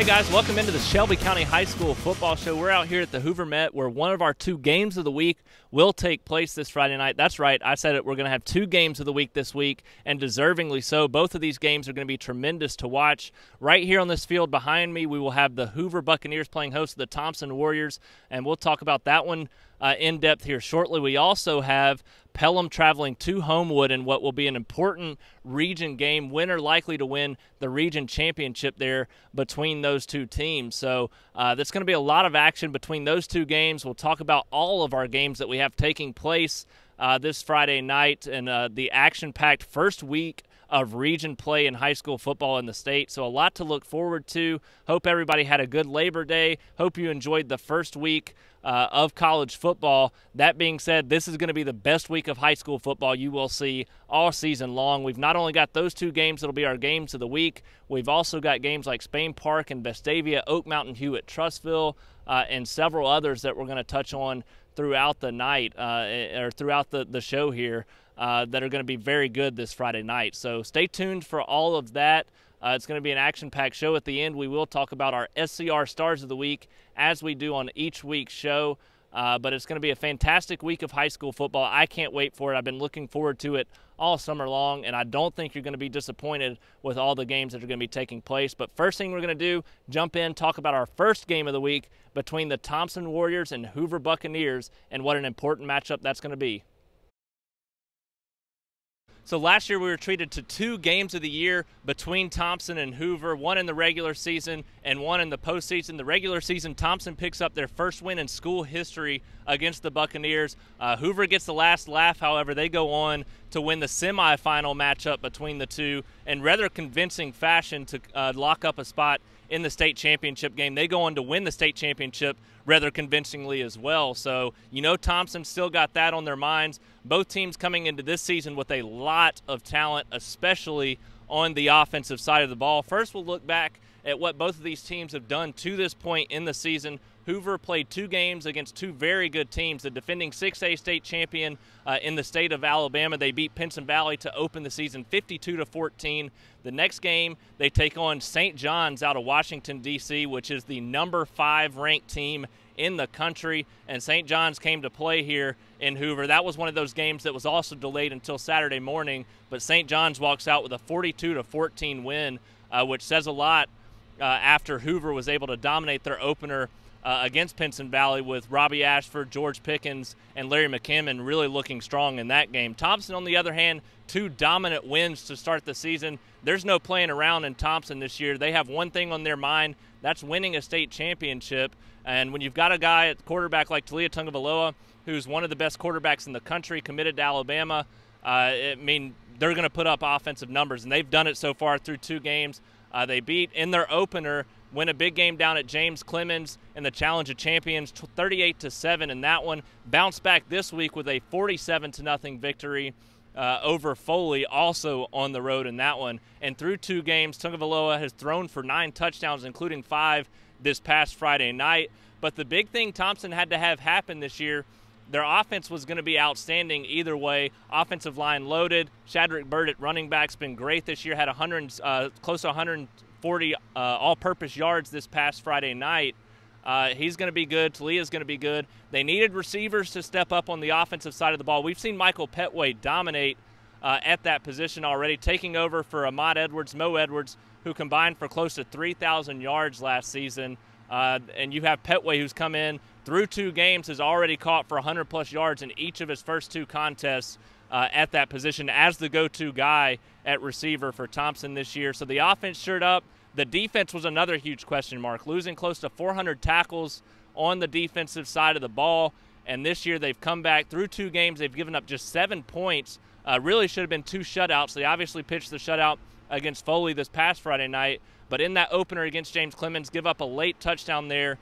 guys, welcome into the Shelby County High School Football Show. We're out here at the Hoover Met where one of our 2 games of the week will take place this Friday night. That's right, I said it. We're going to have 2 games of the week this week, and deservingly so. Both of these games are going to be tremendous to watch. Right here on this field behind me, we will have the Hoover Buccaneers playing host to the Thompson Warriors, and we'll talk about that one in depth here shortly. We also have Pelham traveling to Homewood in what will be an important region game. Winner likely to win the region championship there between those 2 teams. So there's going to be a lot of action between those 2 games. We'll talk about all of our games that we have taking place this Friday night and the action-packed first week of region play in high school football in the state. So a lot to look forward to. Hope everybody had a good Labor Day. Hope you enjoyed the first week of college football. That being said, this is going to be the best week of high school football you will see all season long. We've not only got those 2 games that'll be our games of the week, we've also got games like Spain Park and Vestavia, Oak Mountain, Hewitt-Trussville, and several others that we're going to touch on throughout the night or throughout the show here that are going to be very good this Friday night. So stay tuned for all of that. It's going to be an action-packed show. At the end, we will talk about our SCR Stars of the Week as we do on each week's show. But it's going to be a fantastic week of high school football. I can't wait for it. I've been looking forward to it all summer long, and I don't think you're going to be disappointed with all the games that are going to be taking place. But first thing we're going to do, jump in, talk about our first game of the week between the Thompson Warriors and Hoover Buccaneers, and what an important matchup that's going to be. So last year we were treated to 2 games of the year between Thompson and Hoover, one in the regular season and one in the postseason. The regular season, Thompson picks up their first win in school history against the Buccaneers. Hoover gets the last laugh, however. They go on to win the semifinal matchup between the 2 in rather convincing fashion to lock up a spot in the state championship game. They go on to win the state championship rather convincingly as well. So, you know, Thompson still got that on their minds. Both teams coming into this season with a lot of talent, especially on the offensive side of the ball. First, we'll look back at what both of these teams have done to this point in the season. Hoover played 2 games against 2 very good teams. The defending 6A state champion in the state of Alabama. They beat Pinson Valley to open the season 52-14. The next game, they take on St. John's out of Washington, D.C., which is the number 5 ranked team in the country, and St. John's came to play here in Hoover. That was one of those games that was also delayed until Saturday morning, but St. John's walks out with a 42-14 win, which says a lot after Hoover was able to dominate their opener against Pinson Valley with Robbie Ashford, George Pickens, and Larry McKimmon really looking strong in that game. Thompson, on the other hand, 2 dominant wins to start the season. There's no playing around in Thompson this year. They have one thing on their mind, that's winning a state championship. And when you've got a guy at quarterback like Talia Tungavaloa, who's one of the best quarterbacks in the country, committed to Alabama, they're going to put up offensive numbers, and they've done it so far through 2 games. They beat, in their opener, win a big game down at James Clemens in the Challenge of Champions, 38-7 in that one. Bounced back this week with a 47-0 victory over Foley, also on the road in that one. And through 2 games, Tungavaloa has thrown for 9 touchdowns, including 5 this past Friday night. But the big thing Thompson had to have happen this year, their offense was going to be outstanding either way. Offensive line loaded. Shadrick Bird at running back's been great this year, had close to 140 all-purpose yards this past Friday night. He's going to be good. Talia's going to be good. They needed receivers to step up on the offensive side of the ball. We've seen Michael Petway dominate at that position already, taking over for Ahmad Edwards, Mo Edwards, who combined for close to 3,000 yards last season. And you have Petway, who's come in through 2 games, has already caught for 100-plus yards in each of his first 2 contests at that position as the go-to guy at receiver for Thompson this year. So the offense shored up. The defense was another huge question mark, losing close to 400 tackles on the defensive side of the ball. And this year they've come back through 2 games. They've given up just 7 points. Really should have been 2 shutouts. They obviously pitched the shutout against Foley this past Friday night. But in that opener against James Clemens, give up a late touchdown there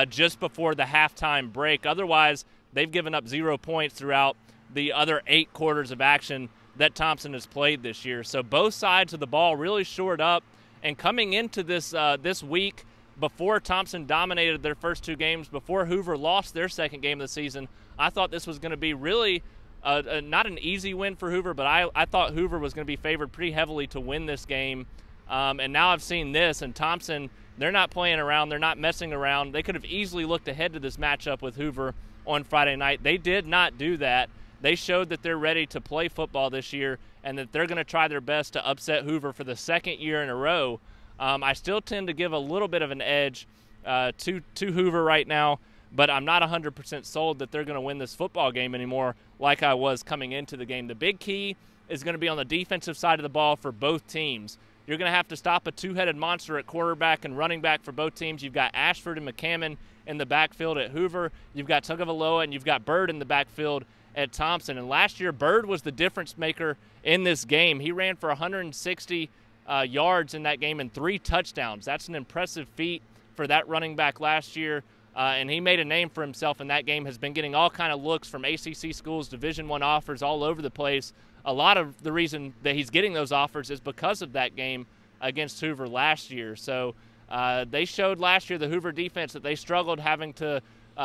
just before the halftime break. Otherwise, they've given up 0 points throughout the other 8 quarters of action that Thompson has played this year. So both sides of the ball really shored up. And coming into this this week, before Thompson dominated their first 2 games, before Hoover lost their second game of the season, I thought this was going to be really not an easy win for Hoover, but I thought Hoover was going to be favored pretty heavily to win this game. And now I've seen this, and Thompson They're not playing around. They're not messing around. They could have easily looked ahead to this matchup with Hoover on Friday night. They did not do that. They showed that they're ready to play football this year and that they're going to try their best to upset Hoover for the second year in a row. I still tend to give a little bit of an edge to Hoover right now, but I'm not 100% sold that they're going to win this football game anymore like I was coming into the game. The big key is going to be on the defensive side of the ball for both teams. You're going to have to stop a two-headed monster at quarterback and running back for both teams. You've got Ashford and McCammon in the backfield at Hoover. You've got Tagovailoa and you've got Bird in the backfield at Thompson. And last year, Bird was the difference maker in this game. He ran for 160 yards in that game and 3 touchdowns. That's an impressive feat for that running back last year. And he made a name for himself in that game, has been getting all kind of looks from ACC schools, Division I offers all over the place. A lot of the reason that he's getting those offers is because of that game against Hoover last year. So they showed last year, the Hoover defense, that they struggled having to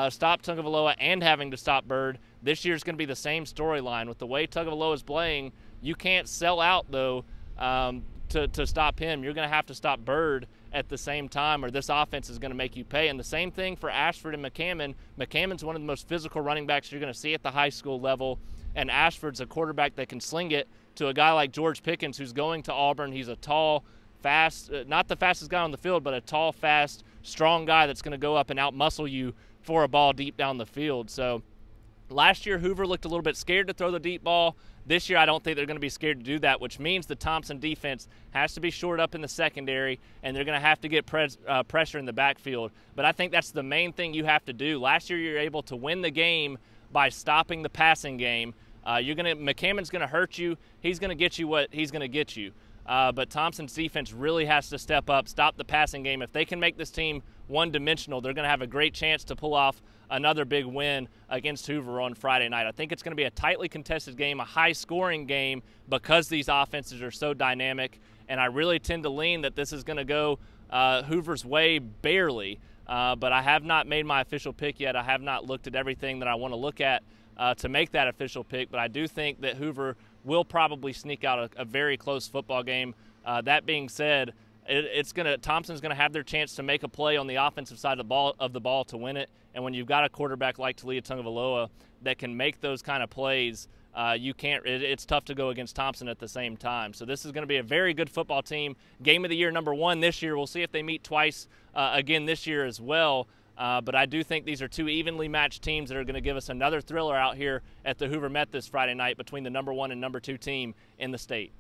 stop Tagovailoa and having to stop Bird. This year's going to be the same storyline. With the way Tagovailoa is playing, you can't sell out, though, to stop him. You're going to have to stop Bird at the same time, or this offense is going to make you pay. And the same thing for Ashford and McCammon. McCammon's one of the most physical running backs you're going to see at the high school level, and Ashford's a quarterback that can sling it to a guy like George Pickens, who's going to Auburn. He's a tall, fast, not the fastest guy on the field, but a tall, fast, strong guy that's going to go up and out-muscle you for a ball deep down the field. So last year, Hoover looked a little bit scared to throw the deep ball. This year, I don't think they're going to be scared to do that, which means the Thompson defense has to be shored up in the secondary, and they're going to have to get pressure in the backfield. But I think that's the main thing you have to do. Last year, you were able to win the game by stopping the passing game. McCammon's going to hurt you. He's going to get you what he's going to get you. But Thompson's defense really has to step up, stop the passing game. If they can make this team one-dimensional, they're going to have a great chance to pull off another big win against Hoover on Friday night. I think it's going to be a tightly contested game, a high-scoring game, because these offenses are so dynamic. And I really tend to lean that this is going to go Hoover's way barely. But I have not made my official pick yet. I have not looked at everything that I want to look at to make that official pick. But I do think that Hoover will probably sneak out a very close football game. That being said, Thompson's going to have their chance to make a play on the offensive side of the ball to win it. And when you've got a quarterback like Talia Tagovailoa that can make those kind of plays, it's tough to go against Thompson at the same time. So this is going to be a very good football team. Game of the year #1 this year. We'll see if they meet twice again this year as well. But I do think these are two evenly matched teams that are going to give us another thriller out here at the Hoover Met this Friday night between the #1 and #2 team in the state.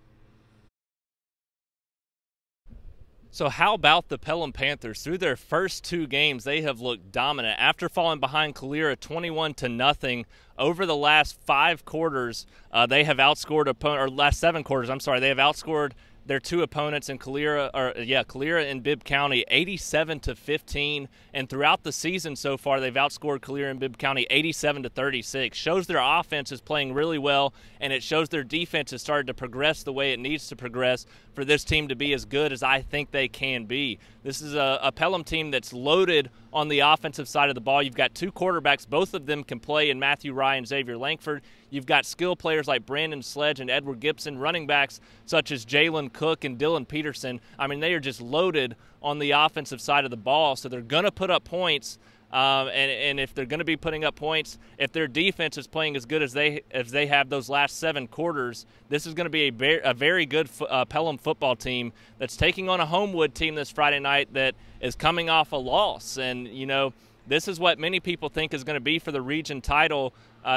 So how about the Pelham Panthers? Through their first 2 games, they have looked dominant. After falling behind Calera 21-0 over the last 5 quarters, they have outscored last 7 quarters. They have outscored their 2 opponents in Calera and Bibb County 87-15, and throughout the season so far they've outscored Calera and Bibb County 87-36. Shows their offense is playing really well, and it shows their defense has started to progress the way it needs to progress for this team to be as good as I think they can be. This is a Pelham team that's loaded on the offensive side of the ball. You've got 2 quarterbacks, both of them can play in Matthew Rye and Xavier Langford. You've got skill players like Brandon Sledge and Edward Gibson, running backs such as Jalen Cook and Dylan Peterson. I mean, they are just loaded on the offensive side of the ball, so they're going to put up points. And if they're going to be putting up points, if their defense is playing as good as they have those last 7 quarters, this is going to be a very good Pelham football team that's taking on a Homewood team this Friday night that is coming off a loss. And, you know, this is what many people think is going to be for the region title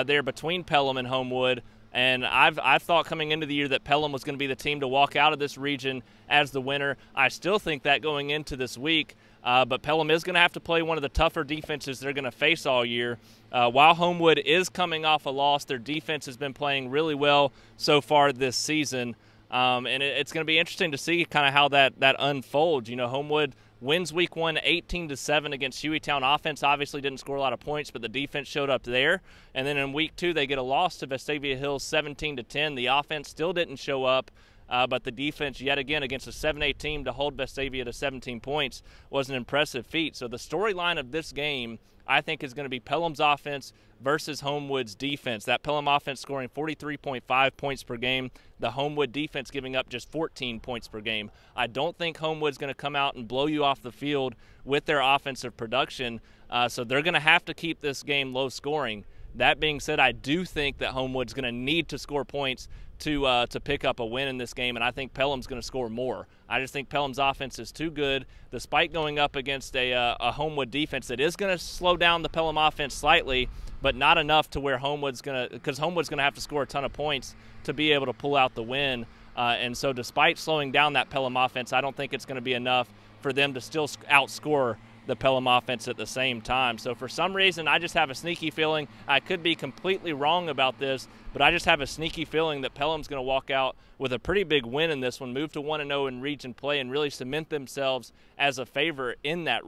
there between Pelham and Homewood. And I've thought coming into the year that Pelham was going to be the team to walk out of this region as the winner. I still think that going into this week. But Pelham is going to have to play one of the tougher defenses they're going to face all year. While Homewood is coming off a loss, their defense has been playing really well so far this season. And it's going to be interesting to see kind of how that unfolds. You know, Homewood wins week 1 18-7 against Hueytown. Offense obviously didn't score a lot of points, but the defense showed up there. And then in week 2, they get a loss to Vestavia Hills 17-10. The offense still didn't show up. but the defense, yet again, against a 7A team to hold Vestavia to 17 points was an impressive feat. So the storyline of this game, I think, is going to be Pelham's offense versus Homewood's defense. That Pelham offense scoring 43.5 points per game, the Homewood defense giving up just 14 points per game. I don't think Homewood's going to come out and blow you off the field with their offensive production, so they're going to have to keep this game low scoring. That being said, I do think that Homewood's going to need to score points to pick up a win in this game, and I think Pelham's going to score more. I just think Pelham's offense is too good, despite going up against a Homewood defense that is going to slow down the Pelham offense slightly, but not enough to where Homewood's going to, because Homewood's going to have to score a ton of points to be able to pull out the win. And so despite slowing down that Pelham offense, I don't think it's going to be enough for them to still outscore the Pelham offense at the same time. So for some reason, I just have a sneaky feeling, I could be completely wrong about this, but I just have a sneaky feeling that Pelham's going to walk out with a pretty big win in this one, move to 1-0 in region play, and really cement themselves as a favorite in that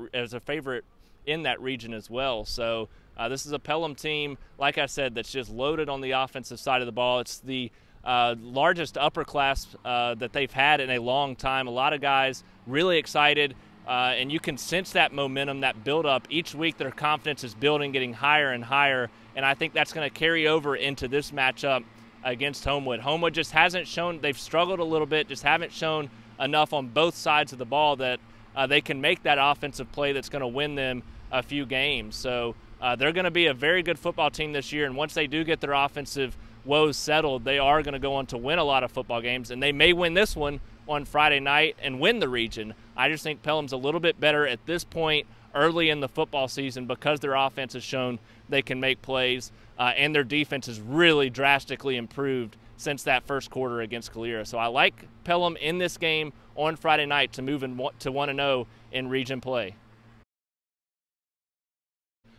region as well. So this is a Pelham team, like I said, that's just loaded on the offensive side of the ball. It's the largest upper class that they've had in a long time. A lot of guys really excited. And you can sense that momentum, that build-up. Each week their confidence is building, getting higher and higher, and I think that's going to carry over into this matchup against Homewood. Homewood just hasn't shown – they've struggled a little bit, just haven't shown enough on both sides of the ball that they can make that offensive play that's going to win them a few games. So they're going to be a very good football team this year, and once they do get their offensive woes settled, they are going to go on to win a lot of football games, and they may win this one on Friday night and win the region. I just think Pelham's a little bit better at this point early in the football season because their offense has shown they can make plays, and their defense has really drastically improved since that first quarter against Calera. So I like Pelham in this game on Friday night to move to 1-0 in region play.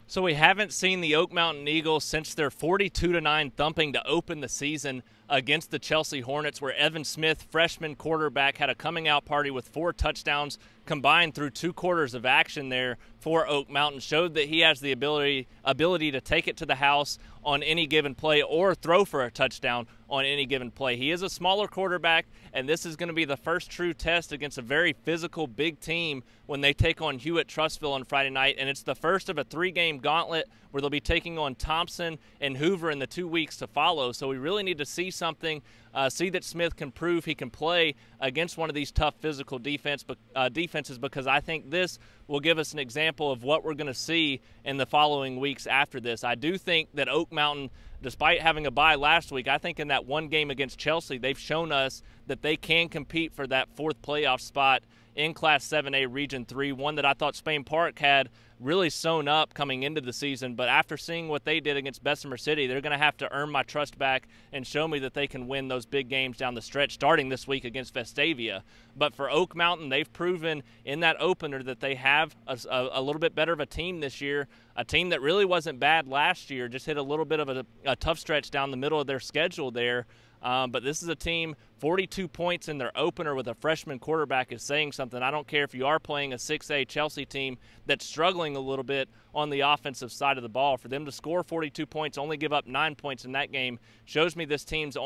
So we haven't seen the Oak Mountain Eagles since their 42-9 thumping to open the season against the Chelsea Hornets, where Evan Smith, freshman quarterback, had a coming-out party with 4 touchdowns combined through 2 quarters of action there for Oak Mountain. Showed that he has the ability to take it to the house on any given play or throw for a touchdown on any given play. He is a smaller quarterback, and this is going to be the first true test against a very physical big team when they take on Hewitt-Trussville on Friday night, and it's the first of a 3-game gauntlet where they'll be taking on Thompson and Hoover in the 2 weeks to follow. So we really need to see something, see that Smith can prove he can play against one of these tough physical defenses, because I think this will give us an example of what we're going to see in the following weeks after this. I do think that Oak Mountain, despite having a bye last week, I think in that one game against Chelsea, they've shown us that they can compete for that 4th playoff spot in Class 7A Region 3, one that I thought Spain Park had really sewn up coming into the season. But after seeing what they did against Bessemer City, they're going to have to earn my trust back and show me that they can win those big games down the stretch, starting this week against Vestavia. But for Oak Mountain, they've proven in that opener that they have a little bit better of a team this year, a team that really wasn't bad last year, just hit a little bit of a tough stretch down the middle of their schedule there. But this is a team, 42 points in their opener with a freshman quarterback is saying something. I don't care if you are playing a 6A Chelsea team that's struggling a little bit on the offensive side of the ball. For them to score 42 points, only give up 9 points in that game, shows me this team's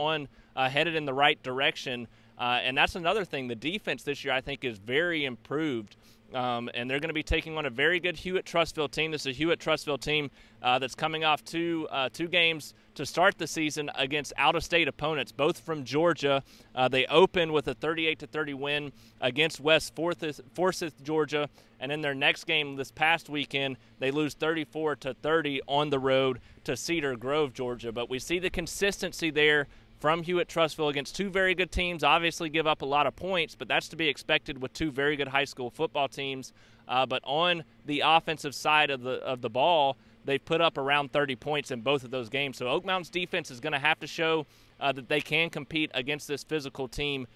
headed in the right direction. And that's another thing. The defense this year, I think, is very improved. And they're going to be taking on a very good Hewitt-Trussville team. This is a Hewitt-Trussville team that's coming off two games to start the season against out-of-state opponents, both from Georgia. They open with a 38-30 win against West Forsyth, Georgia, and in their next game this past weekend, they lose 34-30 on the road to Cedar Grove, Georgia. But we see the consistency there from Hewitt-Trussville against 2 very good teams. Obviously give up a lot of points, but that's to be expected with 2 very good high school football teams. But on the offensive side of the ball, they've put up around 30 points in both of those games. So Oak Mountain's defense is going to have to show that they can compete against this physical team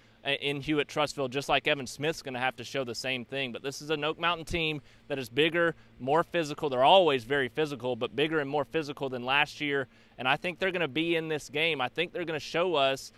in Hewitt-Trussville, just like Evan Smith's going to have to show the same thing. But this is an Oak Mountain team that is bigger, more physical. They're always very physical, but bigger and more physical than last year. And I think they're going to be in this game. I think they're going to show us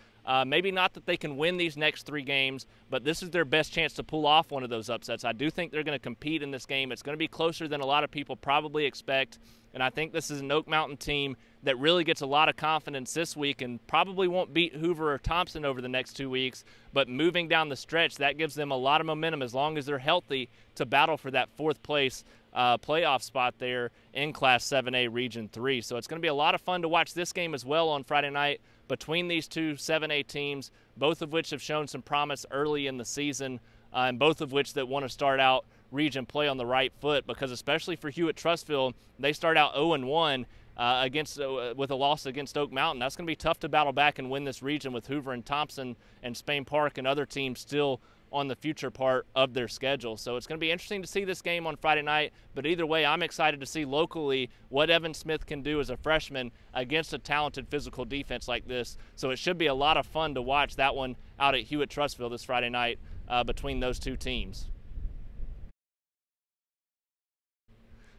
Maybe not that they can win these next 3 games, but this is their best chance to pull off one of those upsets. I do think they're going to compete in this game. It's going to be closer than a lot of people probably expect, and I think this is an Oak Mountain team that really gets a lot of confidence this week and probably won't beat Hoover or Thompson over the next 2 weeks, but moving down the stretch, that gives them a lot of momentum as long as they're healthy to battle for that 4th place playoff spot there in Class 7A Region 3. So it's going to be a lot of fun to watch this game as well on Friday night between these two 7A teams, both of which have shown some promise early in the season, and both of which that want to start out region play on the right foot, because especially for Hewitt-Trussville, they start out 0-1 with a loss against Oak Mountain. That's going to be tough to battle back and win this region with Hoover and Thompson and Spain Park and other teams still on the future part of their schedule. So it's going to be interesting to see this game on Friday night, but either way, I'm excited to see locally what Evan Smith can do as a freshman against a talented physical defense like this. So it should be a lot of fun to watch that one out at Hewitt-Trussville this Friday night between those two teams.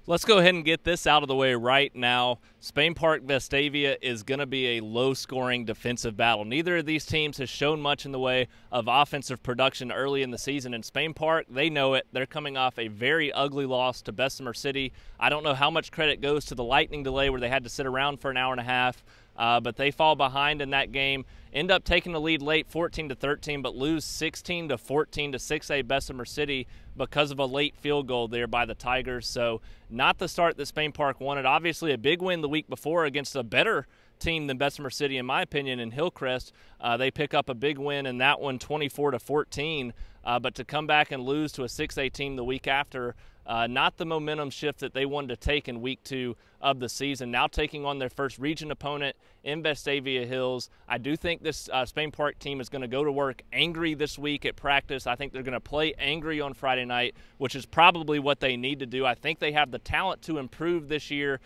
Let's go ahead and get this out of the way right now. Spain Park Vestavia is going to be a low-scoring defensive battle. Neither of these teams has shown much in the way of offensive production early in the season. In Spain Park, they know it. They're coming off a very ugly loss to Bessemer City. I don't know how much credit goes to the lightning delay where they had to sit around for an hour and a half, but they fall behind in that game. End up taking the lead late 14-13, but lose 16-14 to 6A Bessemer City because of a late field goal there by the Tigers. So not the start that Spain Park wanted. Obviously a big win the week before against a better team than Bessemer City, in my opinion, in Hillcrest. They pick up a big win in that one, 24-14. But to come back and lose to a 6A team the week after, not the momentum shift that they wanted to take in week 2 of the season. Now taking on their first region opponent in Vestavia Hills. I do think this Spain Park team is going to go to work angry this week at practice. I think they're going to play angry on Friday night, which is probably what they need to do. I think they have the talent to improve this year,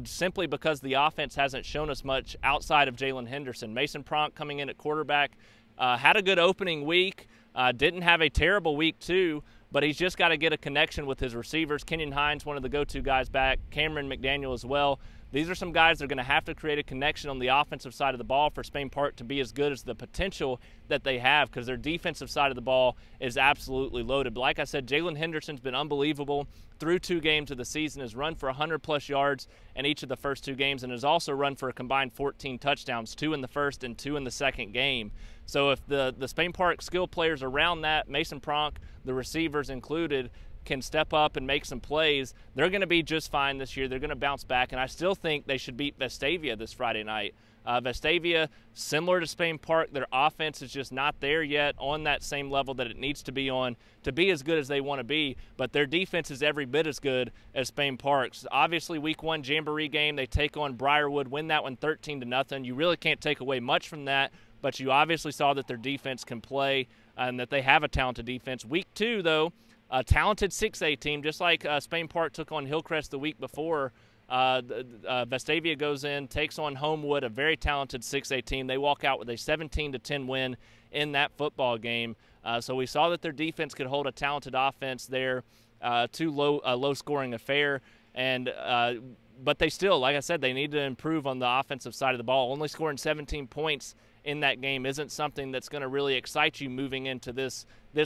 simply because the offense hasn't shown us much outside of Jalen Henderson. Mason Pronk coming in at quarterback had a good opening week, didn't have a terrible week 2, but he's just got to get a connection with his receivers. Kenyon Hines, one of the go-to guys back, Cameron McDaniel as well. These are some guys that are going to have to create a connection on the offensive side of the ball for Spain Park to be as good as the potential that they have, because their defensive side of the ball is absolutely loaded. But like I said, Jalen Henderson's been unbelievable through 2 games of the season, has run for 100-plus yards in each of the first 2 games, and has also run for a combined 14 touchdowns, 2 in the first and 2 in the second game. So if the Spain Park skill players around that, Mason Pronk, the receivers included, can step up and make some plays, they're going to be just fine this year. They're going to bounce back, and I still think they should beat Vestavia this Friday night. Vestavia, similar to Spain Park, their offense is just not there yet on that same level that it needs to be on to be as good as they want to be, but their defense is every bit as good as Spain Park's. Obviously, week 1 Jamboree game, they take on Briarwood, win that one 13-0. You really can't take away much from that, but you obviously saw that their defense can play and that they have a talented defense. Week 2, though, a talented 6A team, just like Spain Park took on Hillcrest the week before. Vestavia goes in, takes on Homewood, a very talented 6A team. They walk out with a 17-10 win in that football game. So we saw that their defense could hold a talented offense there to low-scoring affair. But they still, like I said, they need to improve on the offensive side of the ball. Only scoring 17 points in that game isn't something that's going to really excite you moving into this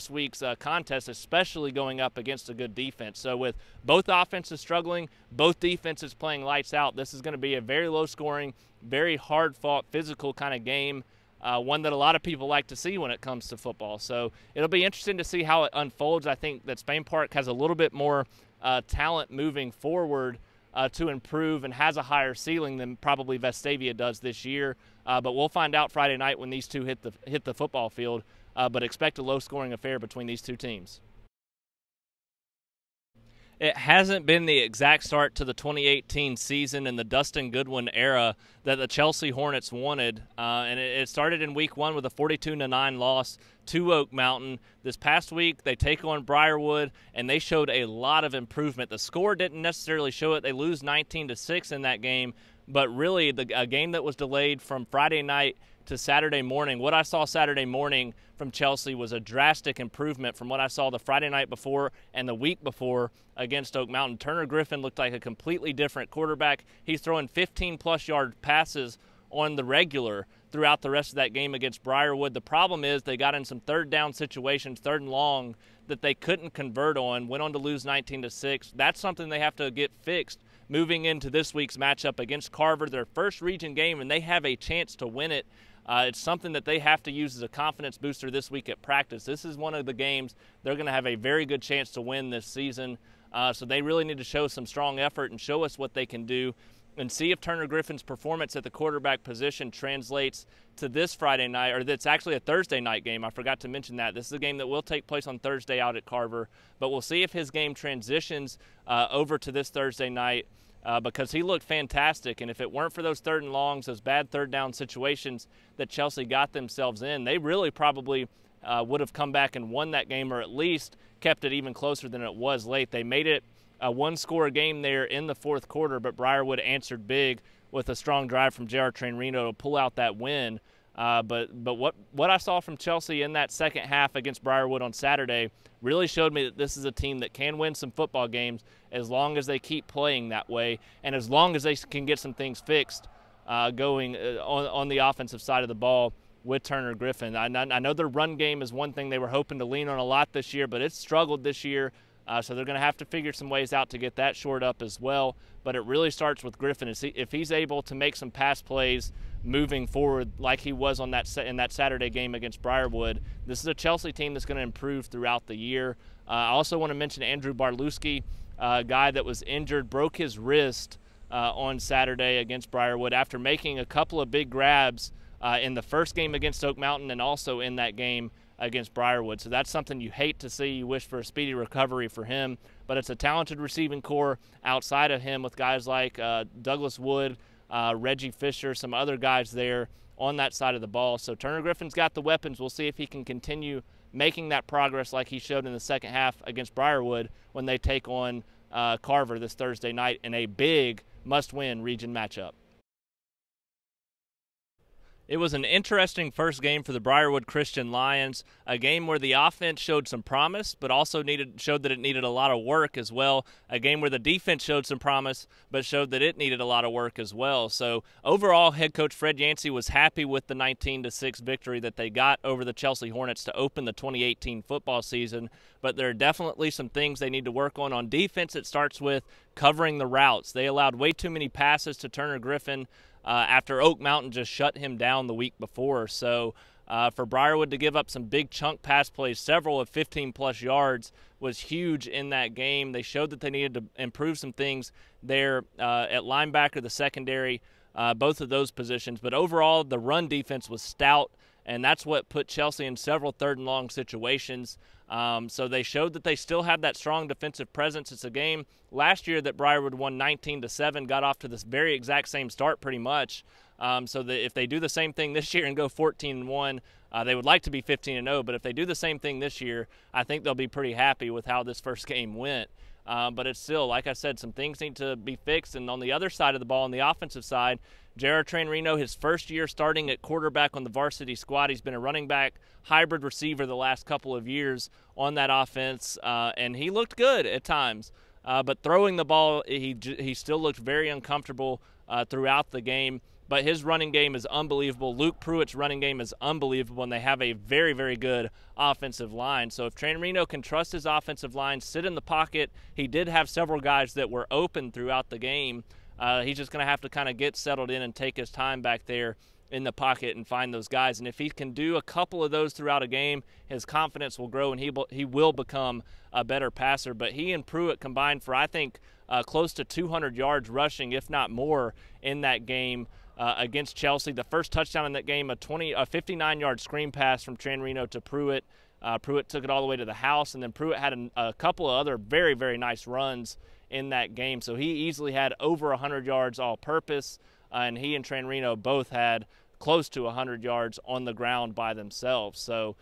week's contest, especially going up against a good defense. So with both offenses struggling, both defenses playing lights out, this is going to be a very low-scoring, very hard-fought, physical kind of game, one that a lot of people like to see when it comes to football. So it'll be interesting to see how it unfolds. I think that Spain Park has a little bit more talent moving forward to improve and has a higher ceiling than probably Vestavia does this year. But we'll find out Friday night when these two hit the football field. But expect a low-scoring affair between these two teams. It hasn't been the exact start to the 2018 season in the Dustin Goodwin era that the Chelsea Hornets wanted. And it started in week 1 with a 42-9 loss to Oak Mountain. This past week, they take on Briarwood, and they showed a lot of improvement. The score didn't necessarily show it. They lose 19-6 in that game, but really a game that was delayed from Friday night to Saturday morning. What I saw Saturday morning from Chelsea was a drastic improvement from what I saw the Friday night before and the week before against Oak Mountain. Turner Griffin looked like a completely different quarterback. He's throwing 15-plus yard passes on the regular throughout the rest of that game against Briarwood. The problem is they got in some third down situations, third and long, that they couldn't convert on, went on to lose 19-6. That's something they have to get fixed moving into this week's matchup against Carver, their first region game, and they have a chance to win it. It's something that they have to use as a confidence booster this week at practice. This is one of the games they're going to have a very good chance to win this season. So they really need to show some strong effort and show us what they can do and see if Turner Griffin's performance at the quarterback position translates to this Friday night, or that's actually a Thursday night game. I forgot to mention that. This is a game that will take place on Thursday out at Carver, but we'll see if his game transitions over to this Thursday night because he looked fantastic, and if it weren't for those third and longs, those bad third down situations that Chelsea got themselves in, they really probably would have come back and won that game, or at least kept it even closer than it was late. They made it a one-score game there in the fourth quarter, but Briarwood answered big with a strong drive from J.R. Tran-Reno to pull out that win. But what I saw from Chelsea in that second half against Briarwood on Saturday really showed me that this is a team that can win some football games as long as they keep playing that way and as long as they can get some things fixed going on the offensive side of the ball with Turner Griffin. I know their run game is one thing they were hoping to lean on a lot this year, but it's struggled this year. So they're going to have to figure some ways out to get that shored up as well. But it really starts with Griffin. If he's able to make some pass plays moving forward like he was on in that Saturday game against Briarwood, this is a Chelsea team that's going to improve throughout the year. I also want to mention Andrew Barlewski, a guy that was injured, broke his wrist on Saturday against Briarwood after making a couple of big grabs in the first game against Oak Mountain and also in that game against Briarwood. So that's something you hate to see. You wish for a speedy recovery for him. But it's a talented receiving core outside of him with guys like Douglas Wood, Reggie Fisher, some other guys there on that side of the ball. So Turner Griffin's got the weapons. We'll see if he can continue making that progress like he showed in the second half against Briarwood when they take on Carver this Thursday night in a big must-win region matchup. It was an interesting first game for the Briarwood Christian Lions, a game where the offense showed some promise, but also showed that it needed a lot of work as well. A game where the defense showed some promise, but showed that it needed a lot of work as well. So overall, head coach Fred Yancey was happy with the 19-6 victory that they got over the Chelsea Hornets to open the 2018 football season. But there are definitely some things they need to work on. On defense, it starts with covering the routes. They allowed way too many passes to Turner Griffin after Oak Mountain just shut him down the week before. So for Briarwood to give up some big chunk pass plays, several of 15-plus yards, was huge in that game. They showed that they needed to improve some things there at linebacker, the secondary, both of those positions. But overall, the run defense was stout, and that's what put Chelsea in several third and long situations. So they showed that they still have that strong defensive presence. It's a game last year that Briarwood won 19-7, got off to this very exact same start pretty much. So that if they do the same thing this year and go 14-1, they would like to be 15-0, but if they do the same thing this year, I think they'll be pretty happy with how this first game went. But it's still, like I said, some things need to be fixed. And on the other side of the ball, on the offensive side, J.R. Tran-Reno, his first year starting at quarterback on the varsity squad. He's been a running back, hybrid receiver the last couple of years on that offense, and he looked good at times. But throwing the ball, he still looked very uncomfortable throughout the game. But his running game is unbelievable. Luke Pruitt's running game is unbelievable, and they have a very, very good offensive line. So if Tran-Reno can trust his offensive line, sit in the pocket, he did have several guys that were open throughout the game. He's just going to have to kind of get settled in and take his time back there in the pocket and find those guys. And if he can do a couple of those throughout a game, his confidence will grow and he will become a better passer. But he and Pruitt combined for, I think, close to 200 yards rushing, if not more, in that game against Chelsea. The first touchdown in that game, a 59-yard screen pass from Tran-Reno to Pruitt. Pruitt took it all the way to the house, and then Pruitt had a couple of other very, very nice runs in that game. So he easily had over 100 yards all-purpose, and he and Tran-Reno both had close to 100 yards on the ground by themselves. So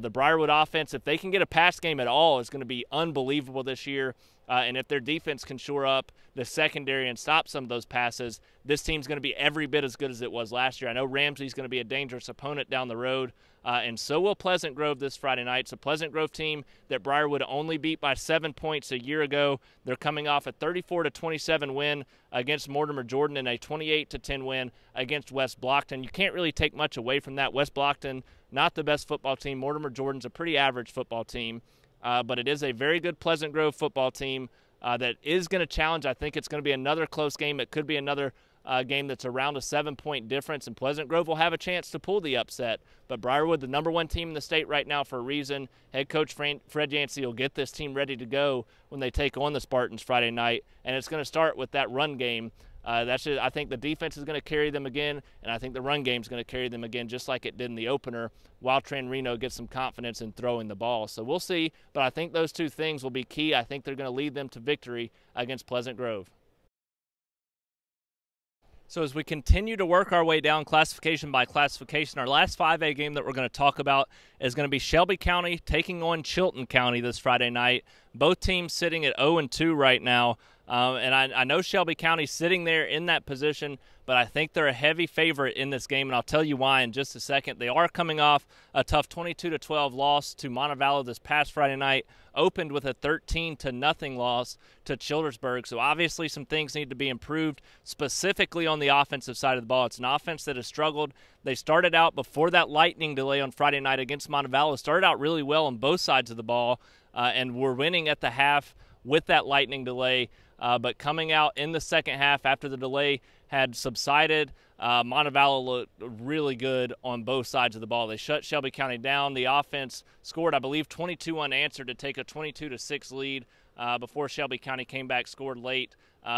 the Briarwood offense, if they can get a pass game at all, is going to be unbelievable this year. And if their defense can shore up the secondary and stop some of those passes, this team's going to be every bit as good as it was last year. I know Ramsey's going to be a dangerous opponent down the road, and so will Pleasant Grove this Friday night. It's a Pleasant Grove team that Briarwood only beat by 7 points a year ago. They're coming off a 34-27 win against Mortimer Jordan and a 28-10 win against West Blockton. You can't really take much away from that. West Blockton, not the best football team. Mortimer Jordan's a pretty average football team, but it is a very good Pleasant Grove football team that is going to challenge. I think it's going to be another close game. It could be another game that's around a 7-point difference, and Pleasant Grove will have a chance to pull the upset. But Briarwood, the #1 team in the state right now for a reason. Head coach Fred Yancey will get this team ready to go when they take on the Spartans Friday night, and it's going to start with that run game. I think the defense is going to carry them again, and I think the run game is going to carry them again, just like it did in the opener, while Tran-Reno gets some confidence in throwing the ball. So we'll see, but I think those two things will be key. I think they're going to lead them to victory against Pleasant Grove. So as we continue to work our way down classification by classification, our last 5A game that we're going to talk about is going to be Shelby County taking on Chilton County this Friday night. Both teams sitting at 0-2 right now. And I know Shelby County's sitting there in that position, but I think they're a heavy favorite in this game, and I'll tell you why in just a second. They are coming off a tough 22-12 loss to Montevallo this past Friday night, opened with a 13-0 loss to Childersburg. So obviously some things need to be improved, specifically on the offensive side of the ball. It's an offense that has struggled. They started out before that lightning delay on Friday night against Montevallo, started out really well on both sides of the ball, and were winning at the half with that lightning delay. But coming out in the second half after the delay had subsided, Montevallo looked really good on both sides of the ball. They shut Shelby County down. The offense scored, I believe, 22 unanswered to take a 22-6 lead before Shelby County came back, scored late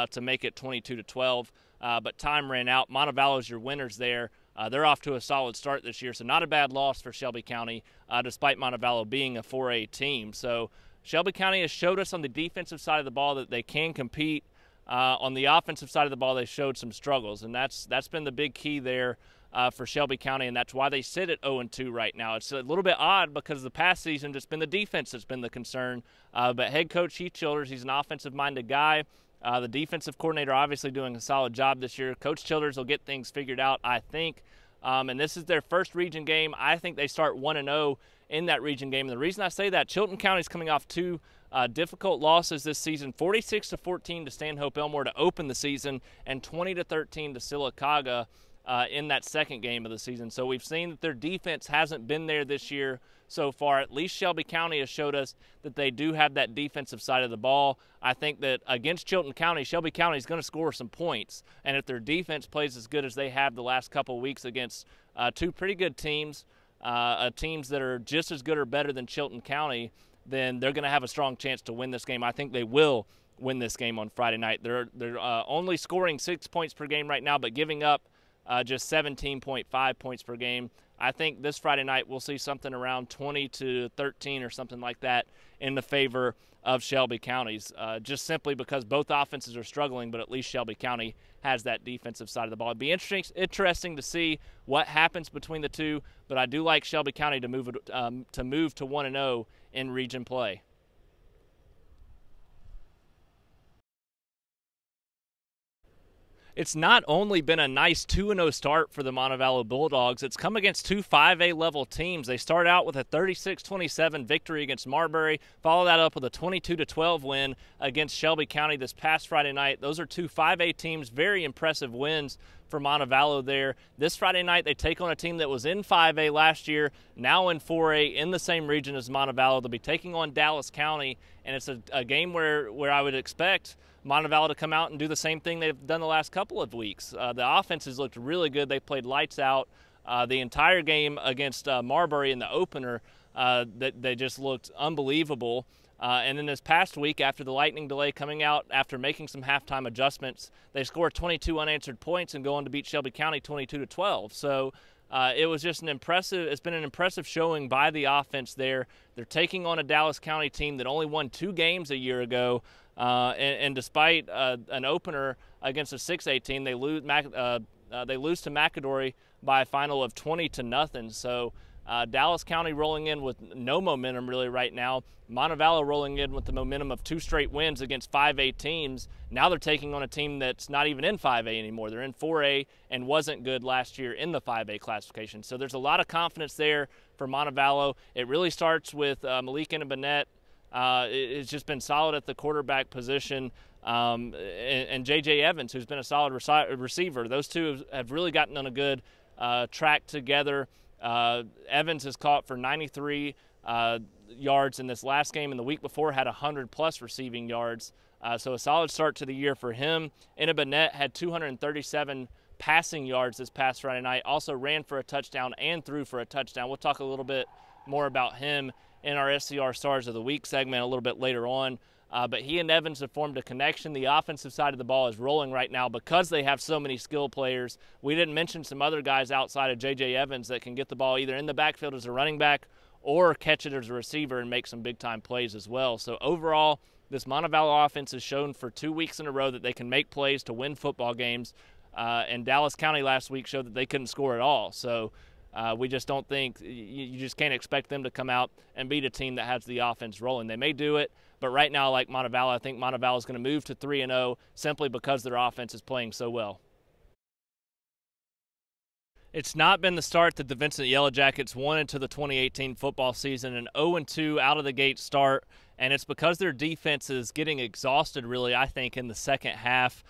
to make it 22-12. But time ran out. Montevallo's your winners there. They're off to a solid start this year, so not a bad loss for Shelby County, despite Montevallo being a 4A team. So Shelby County has showed us on the defensive side of the ball that they can compete. On the offensive side of the ball, they showed some struggles, and that's been the big key there for Shelby County, and that's why they sit at 0-2 right now. It's a little bit odd because the past season it's been the defense that's been the concern. But head coach Heath Childers, he's an offensive-minded guy. The defensive coordinator obviously doing a solid job this year. Coach Childers will get things figured out, I think. And this is their first region game. I think they start 1-0 in that region game. And the reason I say that, Chilton County is coming off two difficult losses this season, 46-14 to Stanhope Elmore to open the season, and 20-13 to Sylacauga in that second game of the season. So we've seen that their defense hasn't been there this year so far. At least Shelby County has showed us that they do have that defensive side of the ball. I think that against Chilton County, Shelby County is going to score some points. And if their defense plays as good as they have the last couple of weeks against two pretty good teams, teams that are just as good or better than Chilton County, then they're going to have a strong chance to win this game. I think they will win this game on Friday night. They're only scoring 6 points per game right now, but giving up just 17.5 points per game. I think this Friday night we'll see something around 20-13 or something like that in the favor of Shelby County's, just simply because both offenses are struggling, but at least Shelby County has that defensive side of the ball. It'd be interesting to see what happens between the two, but I do like Shelby County to move to 1-0 in region play. It's not only been a nice 2-0 start for the Montevallo Bulldogs, it's come against two 5A level teams. They start out with a 36-27 victory against Marbury, follow that up with a 22-12 win against Shelby County this past Friday night. Those are two 5A teams, very impressive wins for Montevallo there. This Friday night they take on a team that was in 5A last year, now in 4A in the same region as Montevallo. They'll be taking on Dallas County, and it's a game where I would expect Montevallo to come out and do the same thing they've done the last couple of weeks. The offense has looked really good. They played lights out the entire game against Marbury in the opener. They just looked unbelievable. And then this past week, after the lightning delay, coming out after making some halftime adjustments, they scored 22 unanswered points and go on to beat Shelby County 22-12. So it was just it's been an impressive showing by the offense there. They're taking on a Dallas County team that only won 2 games a year ago. And despite an opener against a 6A team, they lose to McAdory by a final of 20-0. So Dallas County rolling in with no momentum really right now. Montevallo rolling in with the momentum of 2 straight wins against 5A teams. Now they're taking on a team that's not even in 5A anymore. They're in 4A and wasn't good last year in the 5A classification. So there's a lot of confidence there for Montevallo. It really starts with Malik and Bennett. It's just been solid at the quarterback position. And J.J. Evans, who's been a solid receiver. Those two have really gotten on a good track together. Evans has caught for 93 yards in this last game, and the week before had 100-plus receiving yards. So a solid start to the year for him. Bennett had 237 passing yards this past Friday night, also ran for a touchdown and threw for a touchdown. We'll talk a little bit more about him in our SCR Stars of the Week segment a little bit later on. But he and Evans have formed a connection. The offensive side of the ball is rolling right now because they have so many skill players. We didn't mention some other guys outside of J.J. Evans that can get the ball either in the backfield as a running back or catch it as a receiver and make some big-time plays as well. So overall, this Montevallo offense has shown for 2 weeks in a row that they can make plays to win football games. And Dallas County last week showed that they couldn't score at all. So we just don't think – you just can't expect them to come out and beat a team that has the offense rolling. They may do it, but right now, like Montevallo, I think Montevallo is going to move to 3-0 simply because their offense is playing so well. It's not been the start that the Vincent Yellow Jackets wanted to the 2018 football season, an 0-2 out-of-the-gate start, and it's because their defense is getting exhausted, really, I think, in the second half.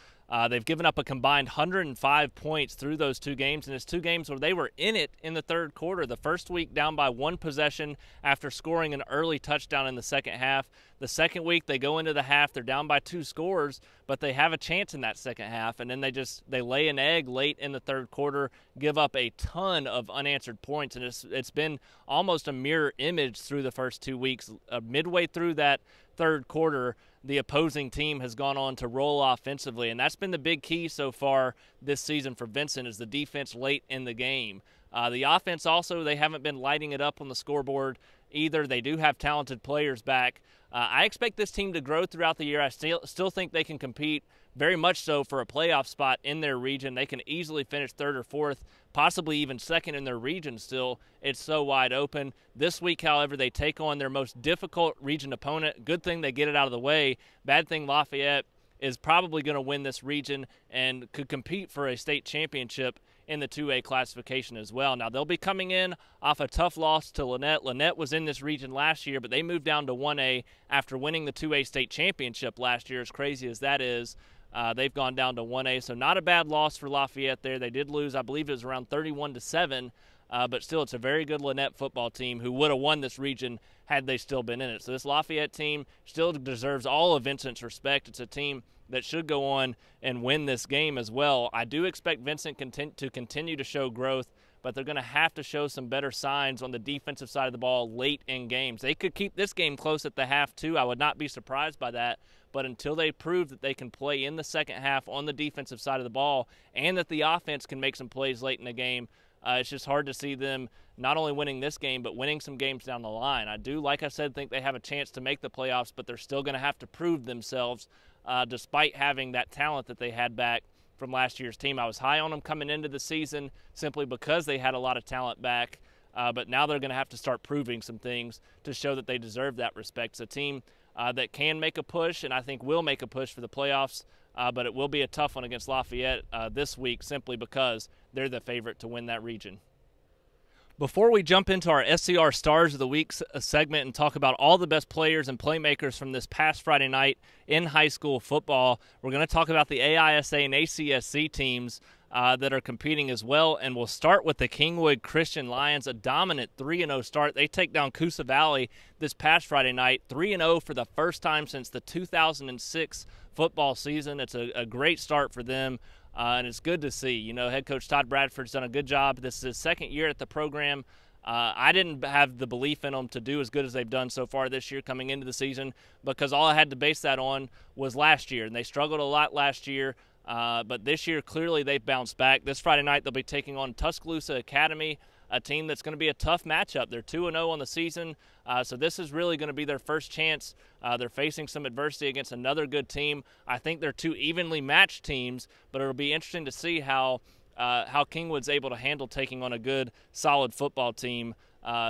They've given up a combined 105 points through those 2 games, and it's 2 games where they were in it in the third quarter. The first week down by 1 possession after scoring an early touchdown in the second half. The second week they go into the half, they're down by 2 scores, but they have a chance in that second half, and then they lay an egg late in the third quarter, give up a ton of unanswered points, and it's been almost a mirror image through the first 2 weeks. Midway through that third quarter, the opposing team has gone on to roll offensively, and that's been the big key so far this season for Vincent is the defense late in the game. The offense also, they haven't been lighting it up on the scoreboard either. They do have talented players back. I expect this team to grow throughout the year. I still think they can compete very much so for a playoff spot in their region. They can easily finish 3rd or 4th, possibly even 2nd in their region still. It's so wide open. This week, however, they take on their most difficult region opponent. Good thing they get it out of the way. Bad thing Lafayette is probably going to win this region and could compete for a state championship in the 2A classification as well. Now, they'll be coming in off a tough loss to Lynette. Lynette was in this region last year, but they moved down to 1A after winning the 2A state championship last year, as crazy as that is. They've gone down to 1A, so not a bad loss for Lafayette there. They did lose, I believe it was around 31-7, but still it's a very good Lynette football team who would have won this region had they still been in it. So this Lafayette team still deserves all of Vincent's respect. It's a team that should go on and win this game as well. I do expect Vincent to continue to show growth, but they're going to have to show some better signs on the defensive side of the ball late in games. They could keep this game close at the half, too. I would not be surprised by that. But until they prove that they can play in the second half on the defensive side of the ball and that the offense can make some plays late in the game, it's just hard to see them not only winning this game but winning some games down the line. I do, like I said, think they have a chance to make the playoffs, but they're still going to have to prove themselves despite having that talent that they had back from last year's team. I was high on them coming into the season simply because they had a lot of talent back, but now they're going to have to start proving some things to show that they deserve that respect. It's a team that can make a push and I think will make a push for the playoffs, but it will be a tough one against Lafayette this week simply because they're the favorite to win that region. Before we jump into our SCR Stars of the Week segment and talk about all the best players and playmakers from this past Friday night in high school football, we're going to talk about the AISA and ACSC teams that are competing as well, and we'll start with the Kingwood Christian Lions, a dominant 3-0 start. They take down Coosa Valley this past Friday night, 3-0 for the first time since the 2006 football season. It's a great start for them. And it's good to see. You know, head coach Todd Bradford's done a good job. This is his second year at the program. I didn't have the belief in them to do as good as they've done so far this year coming into the season because all I had to base that on was last year. And they struggled a lot last year. But this year, clearly, they've bounced back. This Friday night, they'll be taking on Tuscaloosa Academy, a team that's going to be a tough matchup. They're 2-0 on the season, so this is really going to be their first chance. They're facing some adversity against another good team. I think they're 2 evenly matched teams, but it'll be interesting to see how Kingwood's able to handle taking on a good, solid football team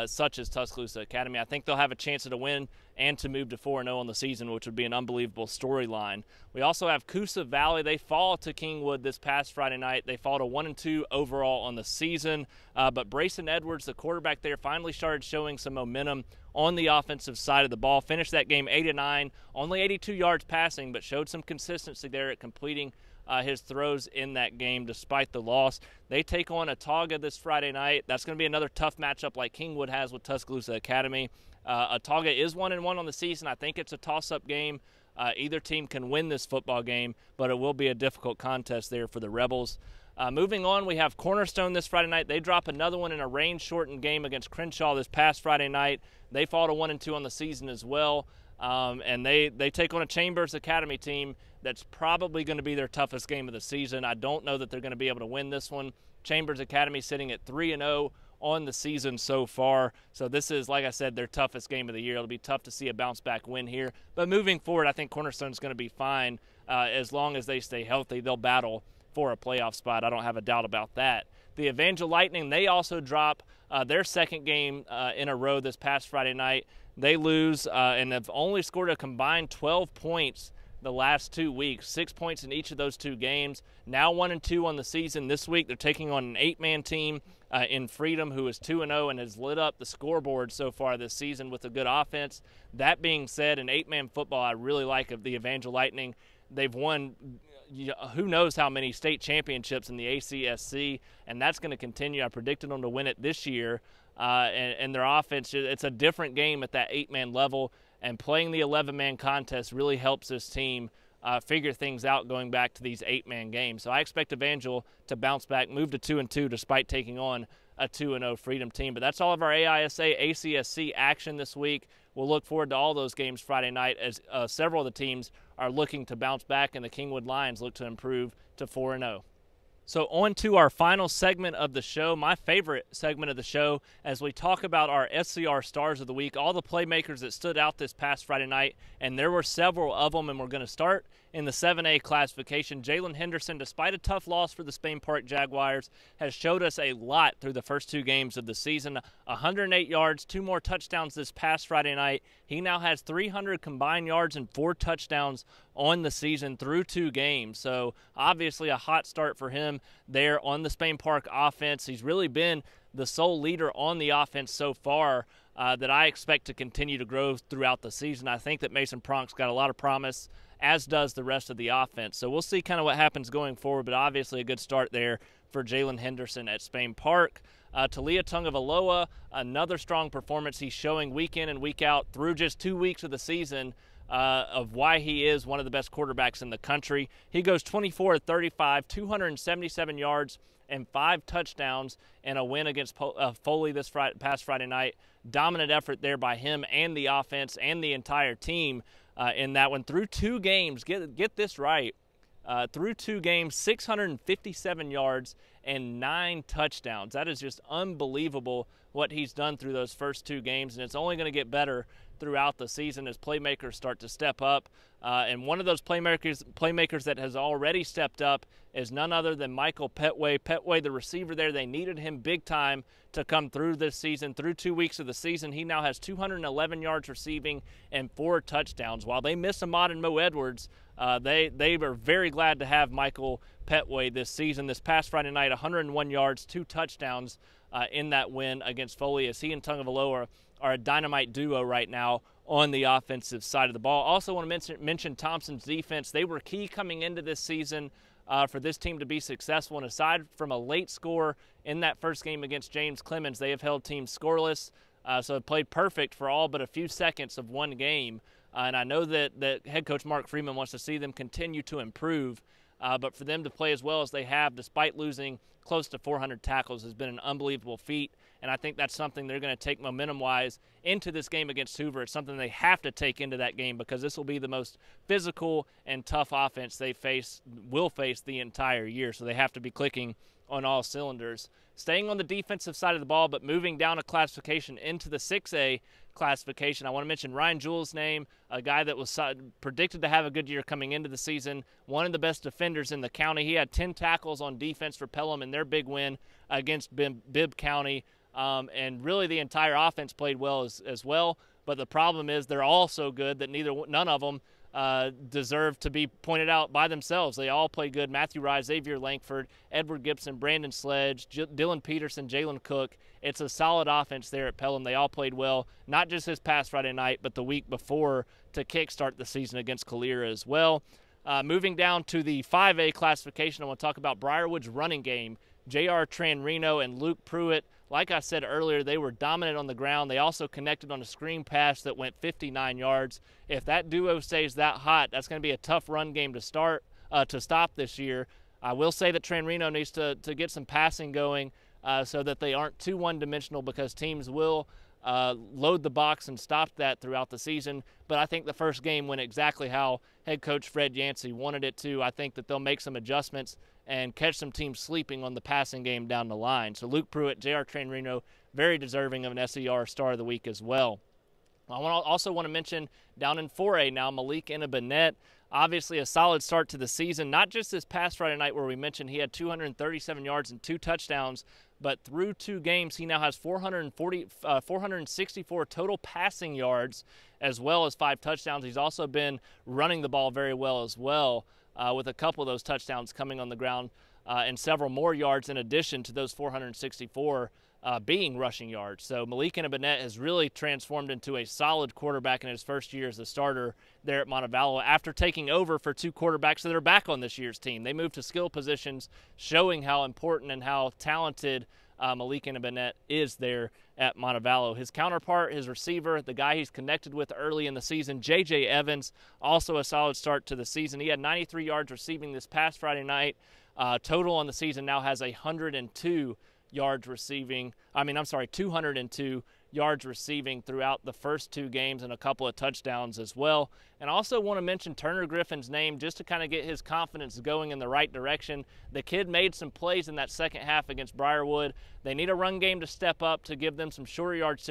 such as Tuscaloosa Academy. I think they'll have a chance to win and to move to 4-0 on the season, which would be an unbelievable storyline. We also have Coosa Valley. They fall to Kingwood this past Friday night. They fall to 1-2 overall on the season, but Brayson Edwards, the quarterback there, finally started showing some momentum on the offensive side of the ball. Finished that game 8-9, only 82 yards passing, but showed some consistency there at completing his throws in that game despite the loss. They take on Autauga this Friday night. That's going to be another tough matchup like Kingwood has with Tuscaloosa Academy. Autauga is 1-1 on the season. I think it's a toss-up game. Either team can win this football game, but it will be a difficult contest there for the Rebels. Moving on, we have Cornerstone this Friday night. They drop another one in a rain-shortened game against Crenshaw this past Friday night. They fall to 1-2 on the season as well. And they take on a Chambers Academy team that's probably going to be their toughest game of the season. I don't know that they're going to be able to win this one. Chambers Academy sitting at 3-0 on the season so far. So this is, like I said, their toughest game of the year. It'll be tough to see a bounce-back win here. But moving forward, I think Cornerstone's going to be fine. As long as they stay healthy, they'll battle for a playoff spot. I don't have a doubt about that. The Evangel Lightning, they also drop their second game in a row this past Friday night. They lose and have only scored a combined 12 points the last 2 weeks, 6 points in each of those two games. Now 1-2 on the season. This week they're taking on an 8-man team in Freedom, who is 2-0 and has lit up the scoreboard so far this season with a good offense. That being said, an 8-man football I really like of the Evangel Lightning. They've won who knows how many state championships in the ACSC, and that's going to continue. I predicted them to win it this year. And their offense, it's a different game at that 8-man level, and playing the 11-man contest really helps this team figure things out going back to these 8-man games. So I expect Evangel to bounce back, move to 2-2 despite taking on a 2-0 Freedom team. But that's all of our AISA, ACSC action this week. We'll look forward to all those games Friday night as several of the teams are looking to bounce back, and the Kingwood Lions look to improve to 4-0. So on to our final segment of the show, my favorite segment of the show, as we talk about our SCR Stars of the Week, all the playmakers that stood out this past Friday night, and there were several of them, and we're going to start in the 7A classification. Jalen Henderson, despite a tough loss for the Spain Park Jaguars, has showed us a lot through the first two games of the season. 108 yards, 2 more touchdowns this past Friday night. He now has 300 combined yards and 4 touchdowns on the season through 2 games. So obviously a hot start for him there on the Spain Park offense. He's really been the sole leader on the offense so far that I expect to continue to grow throughout the season. I think that Mason Pronk's got a lot of promise, as does the rest of the offense. So we'll see kind of what happens going forward, but obviously a good start there for Jalen Henderson at Spain Park. Talia Tungavaloa, another strong performance he's showing week in and week out through just 2 weeks of the season of why he is one of the best quarterbacks in the country. He goes 24-35, 277 yards and 5 touchdowns in a win against Foley this past Friday night. Dominant effort there by him and the offense and the entire team in that one. Through 2 games, get this right, through 2 games, 657 yards and 9 touchdowns. That is just unbelievable what he's done through those first 2 games, and it's only going to get better throughout the season as playmakers start to step up. And one of those playmakers that has already stepped up is none other than Michael Petway. Petway, the receiver there, they needed him big time to come through this season. Through 2 weeks of the season, he now has 211 yards receiving and 4 touchdowns. While they miss Ahmad and Mo Edwards, they were very glad to have Michael Petway this season. This past Friday night, 101 yards, 2 touchdowns in that win against Foley, as he and Tungavaloa are a dynamite duo right now on the offensive side of the ball. Also want to mention Thompson's defense. They were key coming into this season for this team to be successful, and aside from a late score in that first game against James Clemens, they have held teams scoreless, so it played perfect for all but a few seconds of one game. And I know that head coach Mark Freeman wants to see them continue to improve, but for them to play as well as they have despite losing close to 400 tackles has been an unbelievable feat, and I think that's something they're going to take momentum-wise into this game against Hoover. It's something they have to take into that game because this will be the most physical and tough offense they will face the entire year, so they have to be clicking on all cylinders. Staying on the defensive side of the ball, but moving down a classification into the 6A classification, I want to mention Ryan Jewell's name, a guy that was predicted to have a good year coming into the season, one of the best defenders in the county. He had 10 tackles on defense for Pelham in their big win against Bibb County, and really the entire offense played well as well. But the problem is they're all so good that none of them deserve to be pointed out by themselves. They all play good. Matthew Rye, Xavier Langford, Edward Gibson, Brandon Sledge, Dylan Peterson, Jalen Cook. It's a solid offense there at Pelham. They all played well, not just this past Friday night, but the week before to kickstart the season against Calera as well. Moving down to the 5A classification, I want to talk about Briarwood's running game. J.R. Tran-Reno and Luke Pruitt, like I said earlier, they were dominant on the ground. They also connected on a screen pass that went 59 yards. If that duo stays that hot, that's going to be a tough run game to stop this year. I will say that Tran-Reno needs to get some passing going so that they aren't too one-dimensional, because teams will load the box and stop that throughout the season. But I think the first game went exactly how head coach Fred Yancey wanted it to. I think that they'll make some adjustments and catch some teams sleeping on the passing game down the line. So Luke Pruitt, J.R. Tran-Reno, very deserving of an SCR Star of the Week as well. I also want to mention down in 4A now, Malik Inabanet. Obviously a solid start to the season, not just this past Friday night where we mentioned he had 237 yards and 2 touchdowns, but through 2 games he now has 464 total passing yards as well as 5 touchdowns. He's also been running the ball very well as well, with a couple of those touchdowns coming on the ground and several more yards in addition to those 464 being rushing yards. So Malik Inabanet has really transformed into a solid quarterback in his first year as a starter there at Montevallo after taking over for 2 quarterbacks that are back on this year's team. They moved to skill positions, showing how important and how talented Malik Inabanet is there at Montevallo. His counterpart, his receiver, the guy he's connected with early in the season, J.J. Evans, also a solid start to the season. He had 93 yards receiving this past Friday night. Total on the season now has 202 yards receiving throughout the first 2 games and a couple of touchdowns as well. And also want to mention Turner Griffin's name just to kind of get his confidence going in the right direction. The kid made some plays in that second half against Briarwood. They need a run game to step up to give them some shorter yardage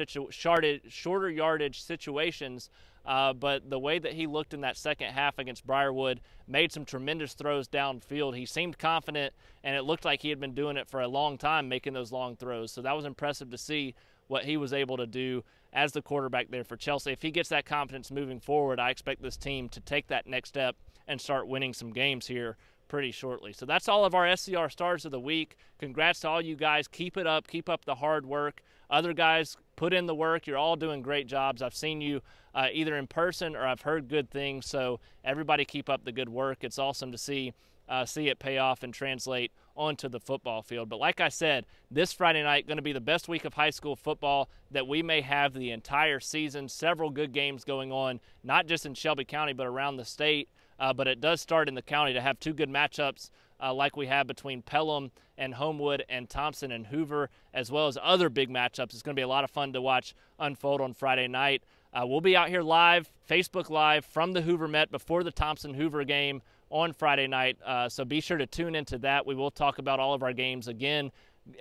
situations. But the way that he looked in that second half against Briarwood, made some tremendous throws downfield. He seemed confident, and it looked like he had been doing it for a long time, making those long throws. So that was impressive to see what he was able to do as the quarterback there for Chelsea. If he gets that confidence moving forward, I expect this team to take that next step and start winning some games here pretty shortly. So that's all of our SCR Stars of the Week. Congrats to all you guys. Keep it up. Keep up the hard work. Other guys, put in the work. You're all doing great jobs. I've seen you either in person or I've heard good things. So everybody keep up the good work. It's awesome to see it pay off and translate onto the football field. But like I said, this Friday night going to be the best week of high school football that we may have the entire season. Several good games going on, not just in Shelby County, but around the state. But it does start in the county to have 2 good matchups like we have between Pelham and Homewood and Thompson and Hoover, as well as other big matchups. It's going to be a lot of fun to watch unfold on Friday night. We'll be out here live, Facebook Live, from the Hoover Met before the Thompson-Hoover game on Friday night. So be sure to tune into that. We will talk about all of our games again,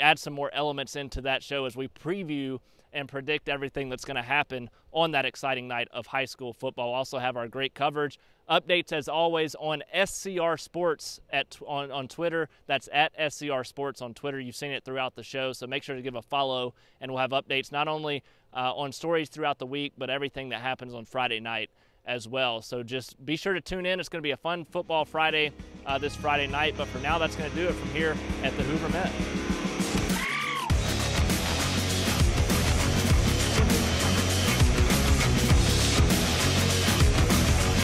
add some more elements into that show as we preview and predict everything that's going to happen on that exciting night of high school football. We'll also have our great coverage. Updates, as always, on SCR Sports on Twitter. That's at SCR Sports on Twitter. You've seen it throughout the show, so make sure to give a follow, and we'll have updates not only on stories throughout the week, but everything that happens on Friday night as well. So just be sure to tune in. It's going to be a fun football Friday this Friday night. But for now, that's going to do it from here at the Hoover Met.